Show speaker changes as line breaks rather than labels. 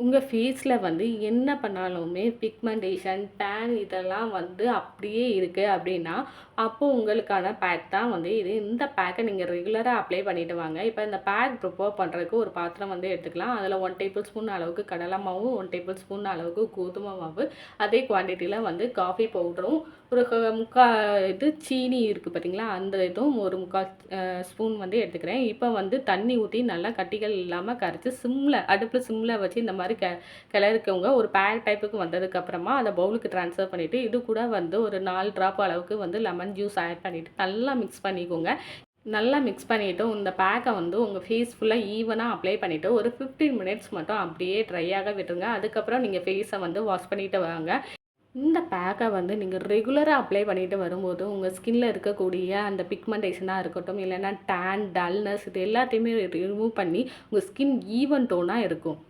உங்கள் ஃபேஸில் வந்து என்ன பண்ணாலுமே பிக்மெண்டேஷன், டேன் இதெல்லாம் வந்து அப்படியே இருக்குது அப்படின்னா, அப்போ உங்களுக்கான பேக் தான் வந்து இது. இந்த பேக்கை நீங்கள் ரெகுலராக அப்ளை பண்ணிட்டு வாங்க. இப்போ இந்த பேக் ப்ரிப்பேர் பண்ணுறதுக்கு ஒரு பாத்திரம் வந்து எடுத்துக்கலாம். அதில் 1 டேபிள் ஸ்பூன் அளவுக்கு கடலை மாவு, 1 டேபிள் ஸ்பூன் அளவுக்கு கோதுமை மாவு, அதே குவான்டிட்டியில் வந்து காஃபி பவுடரும், ஒரு இது சீனி இருக்குது பார்த்தீங்களா, அந்த இதுவும் ஒரு 3/4 ஸ்பூன் வந்து எடுத்துக்கிறேன். இப்போ வந்து தண்ணி ஊற்றி நல்லா கட்டிகள் இல்லாமல் கரைச்சி அடுப்பில் சிம்மில் வச்சு இந்த மாதிரி கிளறிக்கோங்க. ஒரு பேக் டைப்புக்கு வந்ததுக்கப்புறமா அதை பவுலுக்கு ட்ரான்ஸ்ஃபர் பண்ணிவிட்டு இது கூட வந்து ஒரு 4 ட்ராப் அளவுக்கு வந்து லெமன் ஜூஸ் ஆட் பண்ணிவிட்டு நல்லா மிக்ஸ் பண்ணிக்கோங்க. நல்லா மிக்ஸ் பண்ணிவிட்டு இந்த பேக்கை வந்து உங்கள் ஃபேஸ் ஃபுல்லாக ஈவனாக அப்ளை பண்ணிவிட்டு ஒரு 15 மினிட்ஸ் மட்டும் அப்படியே ட்ரையாக விட்டுருங்க. அதுக்கப்புறம் நீங்கள் ஃபேஸை வந்து வாஷ் பண்ணிவிட்டு வாங்க. இந்த பேக்கை வந்து நீங்கள் ரெகுலராக அப்ளை பண்ணிட்டு வரும்போது உங்கள் ஸ்கின்ல இருக்கக்கூடிய அந்த பிக்மெண்டேஷனாக இருக்கட்டும், இல்லைன்னா டேன், டல்னஸ் இது எல்லாத்தையுமே ரிமூவ் பண்ணி உங்கள் ஸ்கின் ஈவன் டோனாக இருக்கும்.